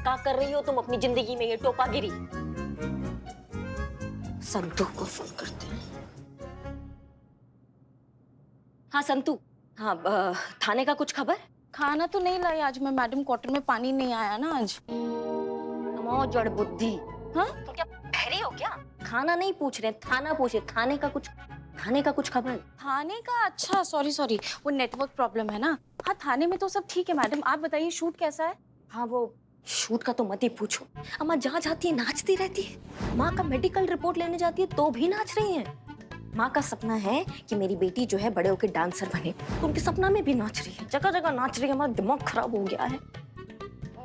क्या कर रही हो तुम अपनी जिंदगी में, ये टोपागिरी? संतू को फोन करते हैं। हाँ संतू, हाँ थाने का कुछ खबर? खाना तो नहीं लाई आज मैं मैडम, क्वार्टर में पानी नहीं आया ना आज। जड़ बुद्धि। हाँ तुम क्या बहरी हो क्या? खाना नहीं पूछ रहे, थाना पूछे। थाने का कुछ खबर? थाने का? अच्छा सॉरी, वो नेटवर्क प्रॉब्लम है ना। हाँ थाने में तो सब ठीक है मैडम, आप बताइए शूट कैसा है? हाँ वो शूट का तो मत ही पूछो। अम्मा जहाँ जाती है नाचती रहती है। माँ का मेडिकल रिपोर्ट लेने जाती है तो भी नाच रही है। माँ का सपना है कि मेरी बेटी जो है बड़े होकर डांसर बने, तो उनके सपना में भी नाच रही है, जगह जगह नाच रही है। हमारा दिमाग खराब हो गया है।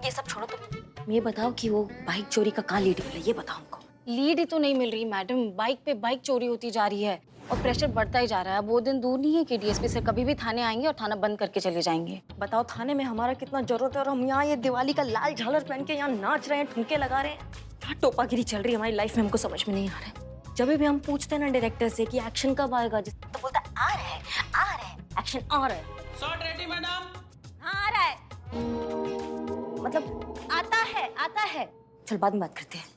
ये सब छोड़ो, तुम ये बताओ कि वो बाइक चोरी का कहाँ लीड मिला, ये बताओ हमको। लीड ही तो नहीं मिल रही मैडम, बाइक पे बाइक चोरी होती जा रही है और प्रेशर बढ़ता ही जा रहा है। वो दिन दूर नहीं है कि डीएसपी सर कभी भी थाने आएंगे और थाना बंद करके चले जाएंगे। बताओ थाने में हमारा कितना जरूरत है और हम यहाँ ये दिवाली का लाल झालर पहन के यहाँ नाच रहे हैं, ठुमके लगा रहे हैं। क्या टोपागिरी चल रही है हमारी लाइफ में, हमको समझ में नहीं आ रहा है। जब भी हम पूछते हैं ना डायरेक्टर से कि एक्शन कब आएगा, तो बोलता है आ रहा है एक्शन आ रहा है। Shot ready madam? हाँ आ रहा है, मतलब आता है। चल बाद में बात करते हैं।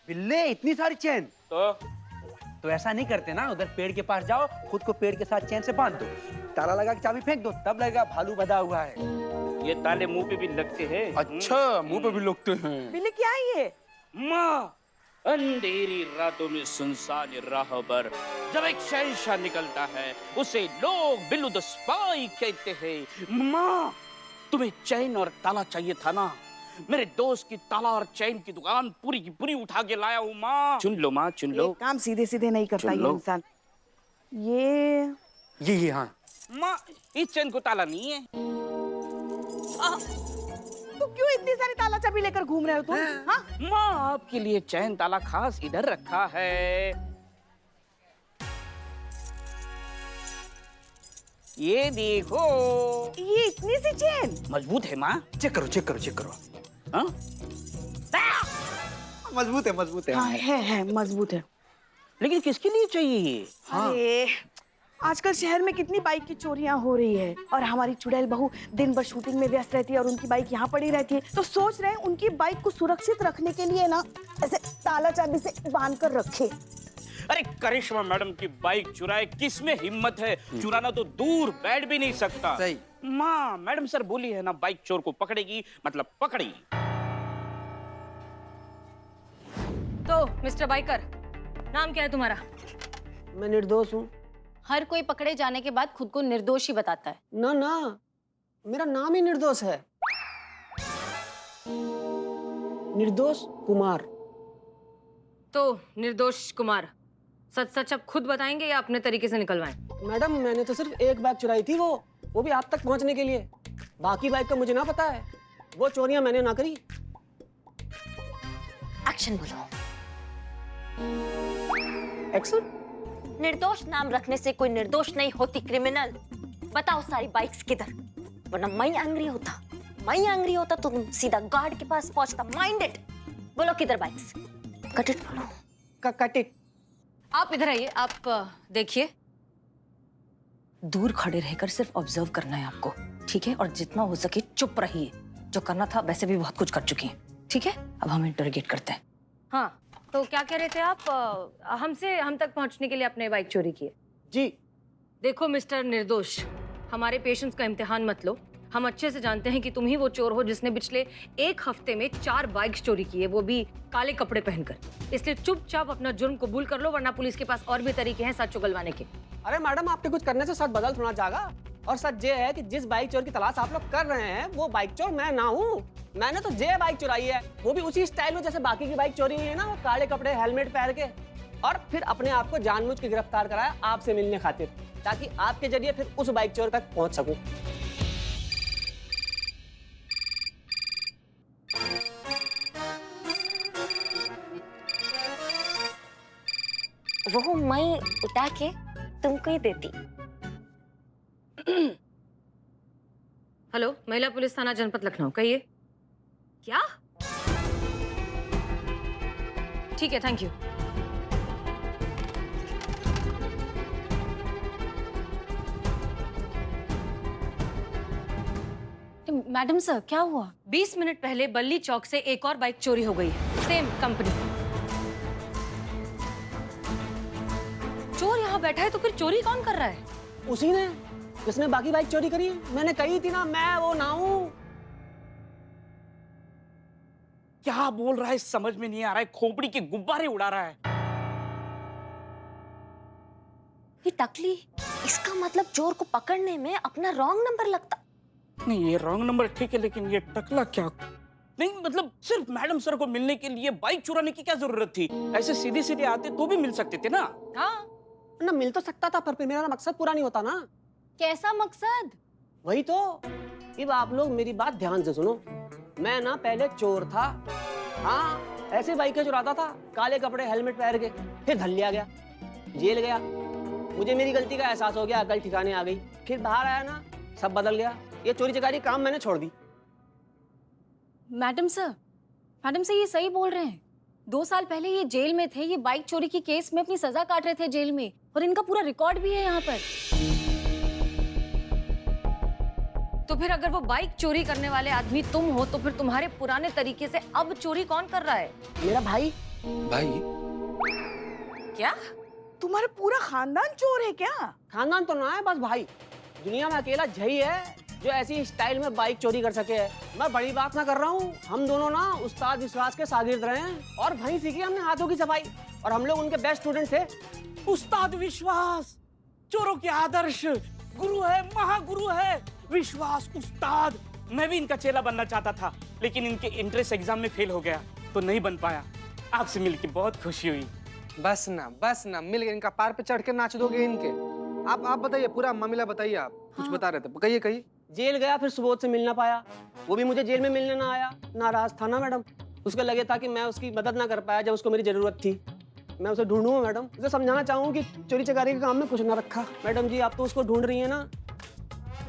बिल्ले इतनी सारी चेन तो ऐसा नहीं करते ना, उधर पेड़ के पास जाओ, खुद को पेड़ के साथ चेन से बांध दो, ताला लगा के चाबी फेंक दो, तब लगेगा भालू बंधा हुआ है। ये ताले मुंह पे भी लगते हैं। अच्छा मुंह पे भी लगते हैं। बिल्ले क्या है ये? माँ, अंधेरी रातों में सुनसान राह पर जब एक शहंशाह निकलता है उसे लोग बिल्लू द स्पाई कहते हैं। माँ, तुम्हें चैन और ताला चाहिए था ना? मेरे दोस्त की ताला और चैन की दुकान पूरी की पूरी उठा के लाया हूँ माँ। चुन लो माँ, चुन लो। एक काम सीधे सीधे नहीं करता ये इंसान। ये हाँ माँ, इस चैन को ताला नहीं है। तो क्यों इतनी सारी ताला चाबी लेकर घूम रहे हो तुम? हाँ? माँ, आपके लिए चैन ताला खास इधर रखा है। ये देखो। ये इतनी सी चेन मजबूत है माँ। चेक करो। हाँ? मजबूत है। हाँ है मजबूत है। लेकिन किसके लिए चाहिए ये? अरे आजकल शहर में कितनी बाइक की चोरियां हो रही है और हमारी चुड़ैल बहू दिन भर शूटिंग में व्यस्त रहती है और उनकी बाइक यहाँ पड़ी रहती है, तो सोच रहे हैं उनकी बाइक को सुरक्षित रखने के लिए ना ऐसे ताला चाबी से बांध कर रखे। अरे करिश्मा मैडम की बाइक चुराए, किसमें हिम्मत है? चुराना तो दूर बैठ भी नहीं सकता। सही। माँ, मैडम सर बोली है ना बाइक चोर को पकड़ेगी, मतलब पकड़ेगी। तो मिस्टर बाइकर, नाम क्या है तुम्हारा? मैं निर्दोष हूँ। हर कोई पकड़े जाने के बाद खुद को निर्दोष ही बताता है। ना, मेरा नाम ही निर्दोष है। निर्दोष कुमार। तो निर्दोष कुमार, सच अब खुद बताएंगे या अपने तरीके से निकलवाएं? मैडम मैंने तो सिर्फ एक बाइक चुराई थी, वो भी आप तक पहुंचने के लिए। बाकी बाइक का मुझे ना पता है, वो चोरियां मैंने ना करी। एक्शन बोलो। एक्शन? निर्दोष नाम रखने से कोई निर्दोष नहीं होती क्रिमिनल। बताओ सारी बाइक्स किधर, वरना मैं एंग्री होता तो तुम सीधा गार्ड के पास पहुंचता। Mind it. बोलो किधर बाइक्स? कट इट बोलो। Cut it. आप इधर आइए, आप देखिए। दूर खड़े रहकर सिर्फ ऑब्जर्व करना है आपको, ठीक है? और जितना हो सके चुप रहिए। जो करना था वैसे भी बहुत कुछ कर चुकी हैं, ठीक है? अब हम इंटरोगेट करते हैं। हाँ, तो क्या कह रहे थे आप? हम तक पहुंचने के लिए आपने बाइक चोरी की है? जी। देखो मिस्टर निर्दोष, हमारे पेशेंस का इम्तिहान मत लो। हम अच्छे से जानते हैं कि तुम ही वो चोर हो जिसने पिछले 1 हफ्ते में 4 बाइक्स चोरी की है, वो भी काले कपड़े पहनकर। इसलिए चुपचाप अपना जुर्म कबूल कर लो, वरना पुलिस के पास और भी तरीके हैं सच उगलवाने के। अरे मैडम, आपके कुछ करने से सच बदल थोड़ा जाएगा। और सच ये है कि जिस बाइक चोर की तलाश आप लोग कर रहे हैं वो बाइक चोर मैं ना हूँ। मैंने तो जे बाइक चुराई है, वो भी उसी स्टाइल में जैसे बाकी की बाइक चोरी हुई है ना, वो काले कपड़े हेलमेट पहन के, और फिर अपने आप को जानबूझ के गिरफ्तार कराया आपसे मिलने खातिर, ताकि आपके जरिए फिर उस बाइक चोर तक पहुंच सकूं। वो मैं उठा के तुमको ही देती। हेलो, महिला पुलिस थाना जनपद लखनऊ, कहिए। क्या? ठीक है, थैंक यू। मैडम सर, क्या हुआ? 20 मिनट पहले बल्ली चौक से एक और बाइक चोरी हो गई है, सेम कंपनी। चोर यहाँ बैठा है तो फिर चोरी कौन कर रहा है? उसी ने जिसने बाकी बाइक चोरी करी है। मैंने कही थी ना, मैं वो ना हूं। क्या बोल रहा है समझ में नहीं आ रहा है, खोपड़ी के गुब्बारे उड़ा रहा है। ये टकली, इसका मतलब चोर को पकड़ने में अपना रॉन्ग नंबर लगता। नहीं, ये रॉन्ग नंबर ठीक है, लेकिन ये टकला क्या? नहीं मतलब सिर्फ मैडम सर को मिलने के लिए बाइक चुराने की क्या जरूरत थी? ऐसे सीधे सीधे आते तो भी मिल सकते थे ना। हाँ, ना मिल तो सकता था, पर फिर मेरा मकसद पूरा नहीं होता ना। कैसा मकसद? वही तो। अब आप लोग मेरी बात ध्यान से सुनो। मैं ना पहले चोर था, हाँ, ऐसे बाइकें चुराता था, काले कपड़े हेलमेट पहन के। फिर धर लिया गया, जेल गया। मुझे मेरी गलती का एहसास हो गया, अकल ठिकाने आ गई। फिर बाहर आया ना, सब बदल गया। ये चोरी चकारी काम मैंने छोड़ दी। मैडम सर ये सही बोल रहे हैं। 2 साल पहले ये जेल में थे, ये बाइक चोरी की केस में अपनी सजा काट रहे थे जेल में, और इनका पूरा रिकॉर्ड भी है यहाँ पर। तो फिर अगर वो बाइक चोरी करने वाले आदमी तुम हो, तो फिर तुम्हारे पुराने तरीके से अब चोरी कौन कर रहा है? मेरा भाई। भाई? क्या? तुम्हारा पूरा खानदान चोर है क्या? खानदान तो ना है, बस भाई। दुनिया में अकेला जही है जो ऐसी स्टाइल में बाइक चोरी कर सके है। मैं बड़ी बात ना कर रहा हूँ। हम दोनों ना उस्ताद विश्वास के शागिर्द रहे हैं, और वहीं सीखी हमने हाथों की सफाई, और हम लोग उनके बेस्ट स्टूडेंट थे। उस्ताद विश्वास चोरों के आदर्श गुरु है, महागुरु है। विश्वास उस्ताद। मैं भी इनका चेला बनना चाहता था, लेकिन इनके एंट्रेंस एग्जाम में फेल हो गया तो नहीं बन पाया। आपसे मिलकर बहुत खुशी हुई। बस ना मिल गए। इनका पार पे चढ़ के नाच दोगे इनके। आप बताइए, पूरा मामला बताइए। आप कुछ बता रहे थे, कहिए। जेल गया, फिर सुबोध से मिलना पाया। वो भी मुझे जेल में मिलने ना आया। नाराज था ना मैडम। उसको लगे था कि मैं उसकी मदद ना कर पाया जब उसको मेरी जरूरत थी। मैं उसे ढूंढूंगा मैडम। उसे समझाना चाहूँ कि चोरी चकारी के काम में कुछ ना रखा। मैडम जी, आप तो उसको ढूंढ रही हैं ना,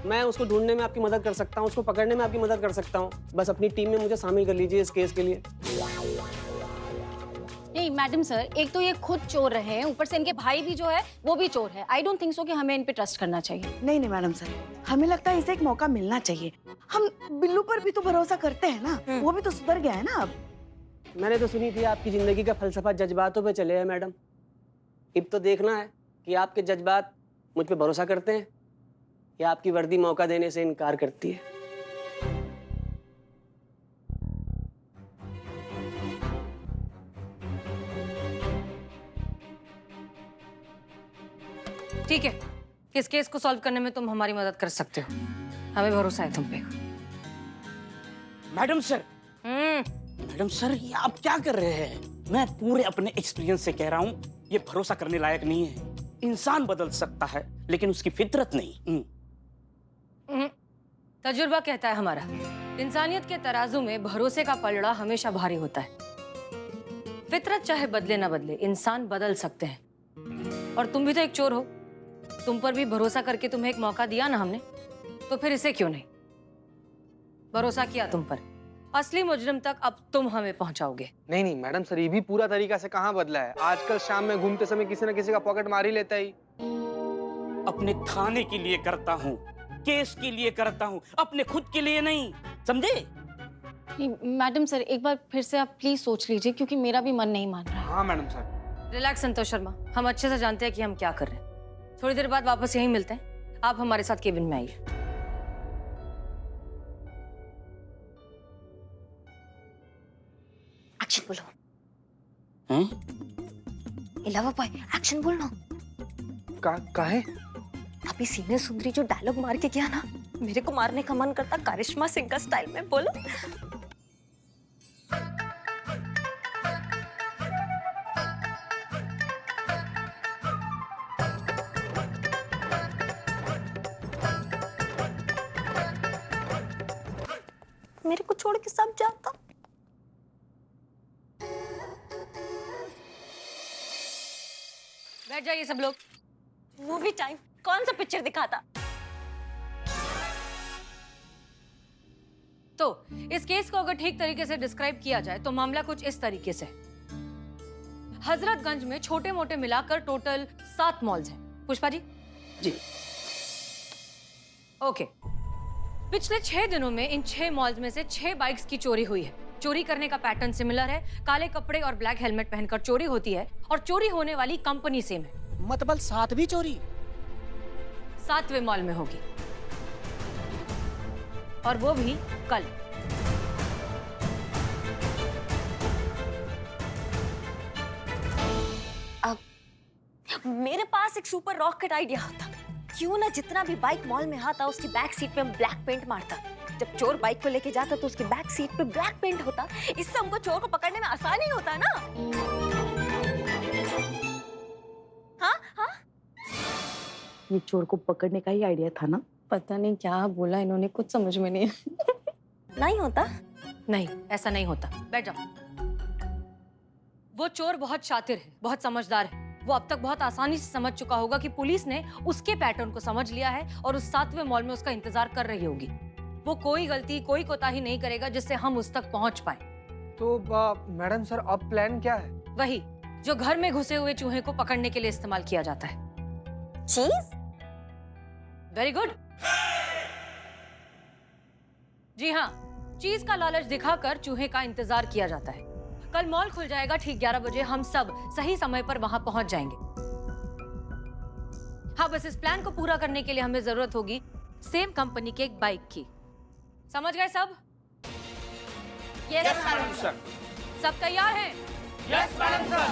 मैं उसको ढूंढने में आपकी मदद कर सकता हूँ, उसको पकड़ने में आपकी मदद कर सकता हूँ। बस अपनी टीम में मुझे शामिल कर लीजिए इस केस के लिए। नहीं मैडम सर, एक तो ये खुद चोर रहे हैं, ऊपर से इनके भाई भी जो है वो भी चोर है। आई डोंट थिंक सो कि हमें इन पे ट्रस्ट करना चाहिए। नहीं मैडम सर, हमें लगता है इसे एक मौका मिलना चाहिए। हम बिल्लू पर भी तो भरोसा करते हैं ना, वो भी तो सुधर गया है ना अब। मैंने तो सुनी थी आपकी जिंदगी का फलसफा जज्बातों पे चले है मैडम। अब तो देखना है कि आपके जज्बात मुझ पे भरोसा करते हैं या आपकी वर्दी मौका देने से इनकार करती है। ठीक है, इस केस को सॉल्व करने में तुम हमारी मदद कर सकते हो, हमें भरोसा है तुम पे। मैडम सर ये आप क्या कर रहे हैं? मैं पूरे अपने एक्सपीरियंस से कह रहा हूँ, ये भरोसा करने लायक नहीं है। इंसान बदल सकता है लेकिन उसकी फितरत नहीं। तजुर्बा कहता है हमारा, इंसानियत के तराजू में भरोसे का पलड़ा हमेशा भारी होता है। फितरत चाहे बदले ना बदले, इंसान बदल सकते हैं। और तुम भी तो एक चोर हो, तुम पर भी भरोसा करके तुम्हें एक मौका दिया ना हमने, तो फिर इसे क्यों नहीं? भरोसा किया तुम पर, असली मुजरिम तक अब तुम हमें पहुंचाओगे। नहीं मैडम सर, ये भी पूरा तरीका से कहाँ बदला है। आजकल शाम में घूमते समय किसी न किसी का पॉकेट मार ही लेता ही। अपने थाने के लिए करता हूँ, केस के लिए करता हूँ, अपने खुद के लिए नहीं, समझे? मैडम सर, एक बार फिर से आप प्लीज सोच लीजिए, क्योंकि मेरा भी मन नहीं मान रहा। हाँ madam sir. Relax Santosh Sharma, हम अच्छे से जानते हैं कि हम क्या कर रहे हैं। थोड़ी देर बाद वापस यहीं मिलते हैं, आप हमारे साथ केबिन में आइए। एक्शन बोलो। इलावा भाई, एक्शन बोलना। काहे? अभी सीने सुंदरी जो डायलॉग मार के गया ना, मेरे को मारने का मन करता करिश्मा सिंह का स्टाइल में। बोलो। मेरे को छोड़ के सब जाता। बैठ जाइए सब लोग। मूवी टाइम, कौन सा पिक्चर दिखाता? तो इस केस को अगर ठीक तरीके से डिस्क्राइब किया जाए तो मामला कुछ इस तरीके से। हजरतगंज में छोटे मोटे मिलाकर टोटल 7 मॉल्स हैं। पुष्पा जी? जी। ओके। पिछले 6 दिनों में इन 6 मॉल्स में से 6 बाइक्स की चोरी हुई है। चोरी करने का पैटर्न सिमिलर है, काले कपड़े और ब्लैक हेलमेट पहनकर चोरी होती है और चोरी होने वाली कंपनी सेम है। मतलब 7वीं चोरी? 7वें मॉल में होगी और वो भी कल। मेरे पास एक सुपर रॉकेट आइडिया होता। क्यों ना जितना भी बाइक मॉल में आता उसकी बैक सीट पे हम ब्लैक पेंट मारता। जब चोर बाइक को लेके जाता तो उसकी बैक सीट पे ब्लैक पेंट होता। इससे हमको चोर को पकड़ने में आसानी होता ना। हाँ हाँ, ये चोर को पकड़ने का ही आइडिया था ना? पता नहीं क्या बोला इन्होंने, कुछ समझ में नहीं नहीं होता। नहीं, ऐसा नहीं होता। बैठ जाओ। वो चोर बहुत शातिर है, बहुत समझदार है। वो अब तक बहुत आसानी से समझ चुका होगा कि पुलिस ने उसके पैटर्न को समझ लिया है और उस 7वें मॉल में उसका इंतजार कर रही होगी। वो कोई गलती, कोई कोताही नहीं करेगा जिससे हम उस तक पहुंच पाए। तो मैडम सर अब प्लान क्या है? वही जो घर में घुसे हुए चूहे को पकड़ने के लिए इस्तेमाल किया जाता है। चीज? Very good. जी हाँ, चीज का लालच दिखाकर चूहे का इंतजार किया जाता है। कल मॉल खुल जाएगा ठीक 11 बजे। हम सब सही समय पर वहां पहुंच जाएंगे। हाँ, बस इस प्लान को पूरा करने के लिए हमें जरूरत होगी सेम कंपनी की एक बाइक की। समझ गए सब? Yes madam sir. सब तैयार हैं? Yes madam sir.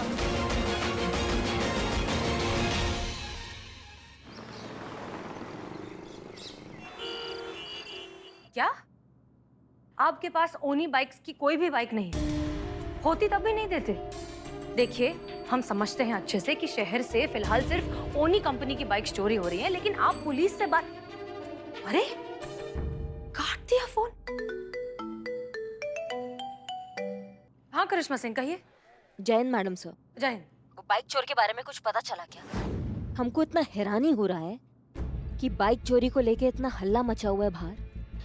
क्या आपके पास ओनी बाइक्स की कोई भी बाइक नहीं है? होती तब भी नहीं देते। देखिए, हम समझते हैं अच्छे से कि शहर से फिलहाल सिर्फ ओनी कंपनी की बाइक्स चोरी हो रही हैं, लेकिन आप पुलिस से बात। अरे, काट दिया फोन। हाँ करिश्मा सिंह, कहिए। जैन मैडम सर, जय हिंद। वो बाइक चोर के बारे में कुछ पता चला क्या? हमको इतना हैरानी हो रहा है कि बाइक चोरी को लेके इतना हल्ला मचा हुआ है बाहर।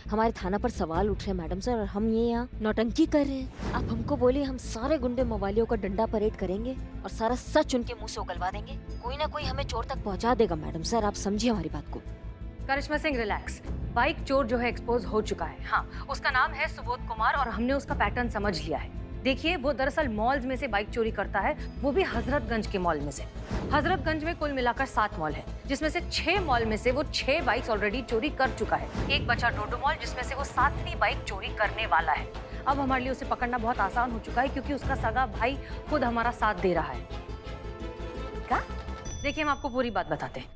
हमारे थाना पर सवाल उठ रहे हैं मैडम सर, और हम ये यहाँ नौटंकी कर रहे हैं। आप हमको बोले हम सारे गुंडे मवालियों का डंडा परेड करेंगे और सारा सच उनके मुंह से उगलवा देंगे। कोई ना कोई हमें चोर तक पहुँचा देगा मैडम सर, आप समझिए हमारी बात को। करिश्मा सिंह, रिलैक्स। बाइक चोर जो है एक्सपोज हो चुका है। हाँ, उसका नाम है सुबोध कुमार और हमने उसका पैटर्न समझ लिया है। देखिए, वो दरअसल मॉल्स में से बाइक चोरी करता है, वो भी हजरतगंज के मॉल में से। हजरतगंज में कुल मिलाकर 7 मॉल है, जिसमें से 6 मॉल में से वो 6 बाइक्स ऑलरेडी चोरी कर चुका है। एक बचा डोडो मॉल, जिसमें से वो 7वीं बाइक चोरी करने वाला है। अब हमारे लिए उसे पकड़ना बहुत आसान हो चुका है क्योंकि उसका सगा भाई खुद हमारा साथ दे रहा है। क्या? देखिए, हम आपको पूरी बात बताते हैं।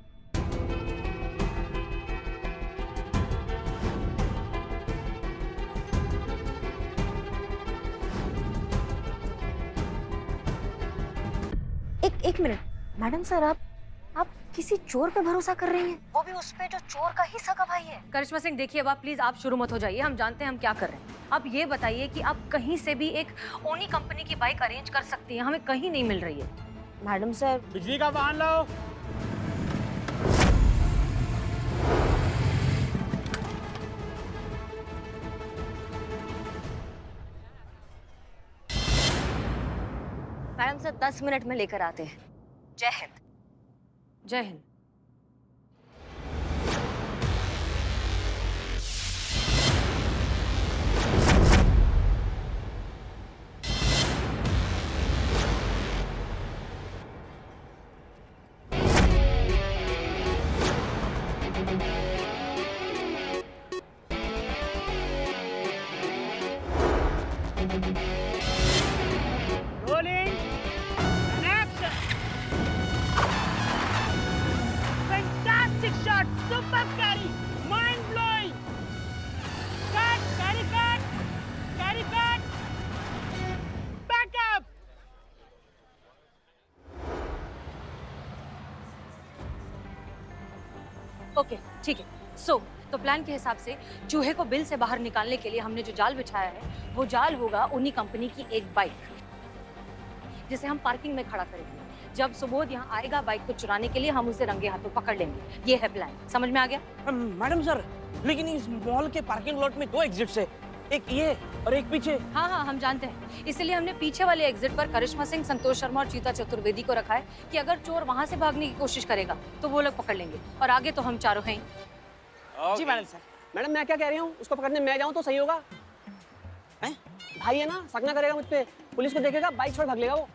एक मिनट मैडम सर, आप किसी चोर पे भरोसा कर रही हैं? वो भी उस पे जो चोर का ही सगा भाई है। करिश्मा सिंह, देखिए, अब आप प्लीज आप शुरू मत हो जाइए। हम जानते हैं हम क्या कर रहे हैं। आप ये बताइए कि आप कहीं से भी एक ओनी कंपनी की बाइक अरेंज कर सकती हैं, हमें कहीं नहीं मिल रही है। मैडम सर, बिजली का वाहन लाओ। मैडम सर 10 मिनट में लेकर आते हैं। जय हिंद। जय Hind. Rolling and action. Fantastic shot, super carry, mind blowing. Cut, carry cut, back up. Okay, ठीक है। तो प्लान के हिसाब से चूहे को बिल से बाहर निकालने के लिए हमने जो जाल बिछाया है वो जाल होगा उन्हीं कंपनी की एक बाइक, जिसे हम पार्किंग में खड़ा करेंगे। जब सुबोध यहाँ आएगा बाइक को चुराने के लिए, हम उसे रंगे हाथों पकड़ लेंगे। ये है प्लान, समझ में आ गया? मैडम सर, लेकिन इस मॉल के पार्किंग लॉट में 2 एग्जिट्स है, एक ये और एक पीछे। हाँ हाँ, हम जानते हैं, इसलिए हमने पीछे वाले एग्जिट पर करिश्मा सिंह, संतोष शर्मा और चीता चतुर्वेदी को रखा है कि अगर चोर वहाँ से भागने की कोशिश करेगा तो वो लोग पकड़ लेंगे, और आगे तो हम चारों हैं ही। जी मैडम सर। मैडम मैं क्या कह रही हूँ, उसको पकड़ने मैं जाऊँ तो सही होगा? हैं? भाई है ना, शक ना करेगा मुझ पे, पुलिस को देखेगा, बाइक छोड़ भाग लेगा वो।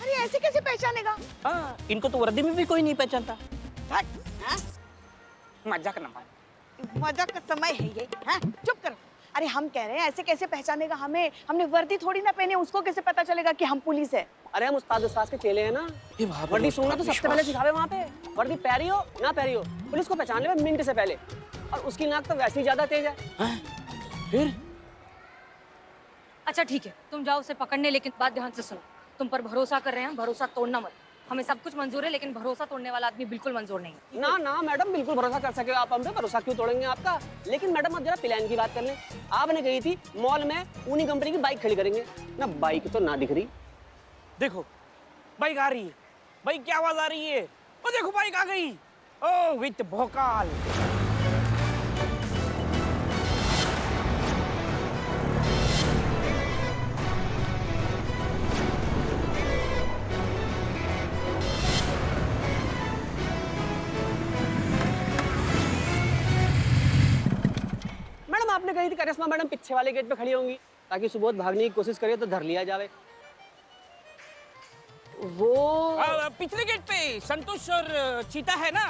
अरे ऐसे कैसे पहचानेगा? हाँ, इनको तो वर्दी में भी कोई नहीं पहचानता। हाँ? मजाक ना मार। मजाक का समय है ये, हाँ? चुप करो। अरे हम कह रहे हैं ऐसे कैसे पहचानेगा हमें? हमने वर्दी थोड़ी ना पहने, उसको कैसे पता चलेगा कि हम पुलिस है? अरे हम उस्ताद के चेले हैं ना, वर्दी सुनना तो सबसे पहले सिखावे वहाँ पे। वर्दी पहरी हो ना पहरी हो, पुलिस को पहचान ले मिनट से पहले। और उसकी नाक तो वैसे ही ज्यादा तेज है। फिर अच्छा ठीक है, तुम जाओ उसे पकड़ने, लेकिन बात ध्यान से सुनो, तुम पर भरोसा कर रहे हैं, भरोसा तोड़ना मत। हमें सब कुछ मंजूर है, लेकिन भरोसा तोड़ने वाला आदमी बिल्कुल मंजूर नहीं है। ना ना मैडम, बिल्कुल भरोसा कर सके आप हम पे, भरोसा क्यों तोड़ेंगे आपका? लेकिन मैडम अब जरा प्लान की बात कर लें। आपने कही थी मॉल में उन्हीं कंपनी की बाइक खड़ी करेंगे ना, बाइक तो ना दिख रही। देखो, बाइक आ रही है, बाइक की आवाज आ रही है। ओ देखो, बाइक आ गई। ओ विथ भोकाल। मैडम आपने कही थी करिश्मा मैडम पीछे वाले गेट पे खड़ी होंगी, ताकि सुबोध भागने की कोशिश करे तो धर लिया जावे। वो पिछले गेट पे संतोष और चीता है ना,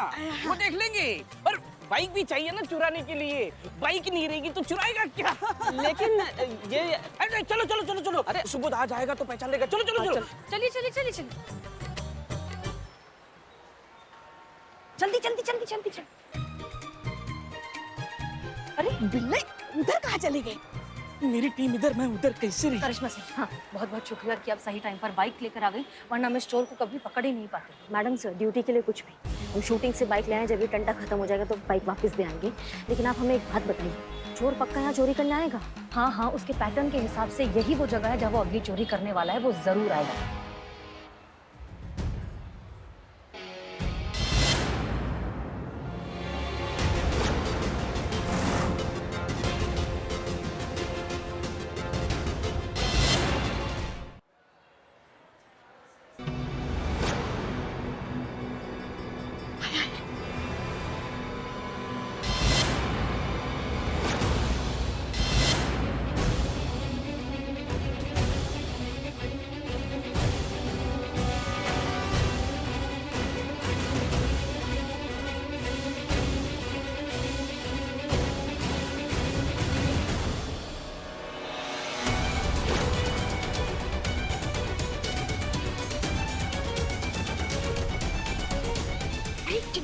वो देख लेंगे। और बाइक भी चाहिए ना चुराने के लिए, बाइक नहीं रहेगी तो चुराएगा क्या? लेकिन ये अरे चलो चलो चलो चलो, अरे सुबोध आ जाएगा तो पहचान लेगा। चलो चलो चलो। चलिए चलिए चलिए चलिए, जल्दी जल्दी जल्दी जल्दी जल्दी। अरे बिल्ले उधर कहाँ चली गई? मेरी टीम इधर, मैं उधर, कैसे रही? करिश्मा सिंह, हाँ बहुत बहुत शुक्रिया कि आप सही टाइम पर बाइक लेकर आ गई, वरना हम इस चोर को कभी पकड़ ही नहीं पाते। मैडम सर, ड्यूटी के लिए कुछ भी, हम शूटिंग से बाइक ले आए, जब ये टंटा खत्म हो जाएगा तो बाइक वापस दे आएंगे। लेकिन आप हमें एक बात बताइए, चोर पक्का यहाँ चोरी करने आएगा? हाँ हाँ, उसके पैटर्न के हिसाब से यही वो जगह है जहाँ वो अगली चोरी करने वाला है, वो जरूर आएगा।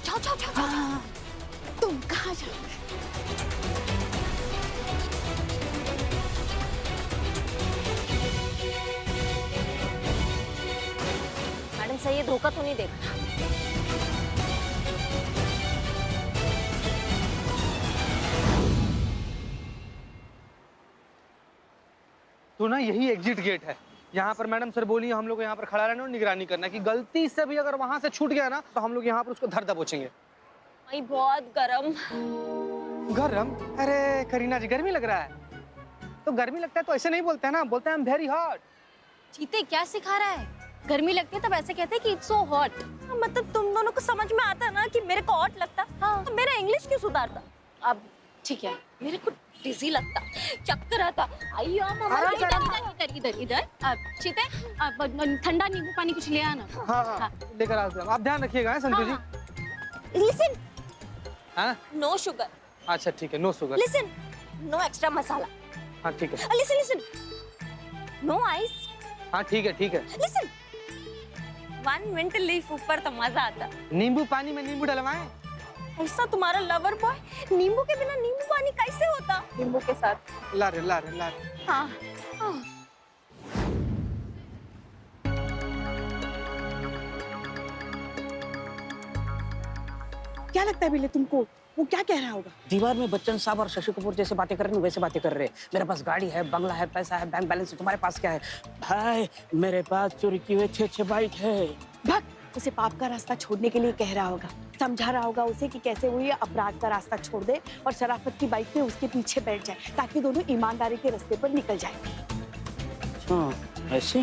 जाओ जाओ जाओ जाओ। तुम कहाँ जाओ? मैडम सर, ये धोखा तो नहीं देगा? तो ना यही एग्जिट गेट है। यहाँ पर मैडम सर बोली हम लोग को यहाँ पर खड़ा रहना और निगरानी करना कि गलती से भी अगर वहां से छूट गया ना तो हम लोग यहाँ पर उसको धर दबोचेंगे। भाई बहुत गरम। गरम? अरे करीना जी, गर्मी लग रहा है? तो गर्मी लगता है तो ऐसे नहीं बोलते हैं ना, बोलते हैं I'm very hot। चीते क्या सिखा रहा है? गर्मी लगती है तब ऐसे कहते हैं कि इट्स सो हॉट। मतलब तुम दोनों को समझ में आता ना कि मेरे को हॉट लगता, हाँ, तो मेरा इंग्लिश क्यों सुधारता? अब ठीक है, मेरे को डिजी लगता, चक्कर आता। आइयो मामा, इधर इधर इधर। चीते, ठंडा नींबू पानी कुछ ले आना। हाँ हाँ, लेकर आओ। आप ध्यान रखिएगा संतोष जी। लिसन, हाँ नो शुगर। अच्छा ठीक है, no sugar. Listen, no extra masala. हाँ ठीक है। Listen listen, no ice. हाँ ठीक है ठीक है। लिसन, 1 मिनट लीफ ऊपर तो मजा आता। नींबू पानी में नींबू डलवाएं? ऐसा तुम्हारा लवर बॉय, नींबू के बिना नींबू पानी कैसे होता? नींबू के साथ। ला रहे। हाँ, हाँ। क्या लगता है बिल्ले तुमको, वो क्या कह रहा होगा? दीवार में बच्चन साहब और शशि कपूर जैसे बातें कर रहे हैं, वैसे बातें कर रहे हैं। मेरे पास गाड़ी है, बंगला है, पैसा है, बैंक बैलेंस है, तुम्हारे पास क्या है? भाई मेरे पास चोरी की हुई 6 बाइक है। भाग उसे पाप का रास्ता छोड़ने के लिए कह रहा होगा, समझा रहा होगा उसे कि कैसे वो ये अपराध का रास्ता छोड़ दे और शराफत की बाइक पे उसके पीछे बैठ जाए, ताकि दोनों ईमानदारी के रास्ते पर निकल जाए। हाँ ऐसे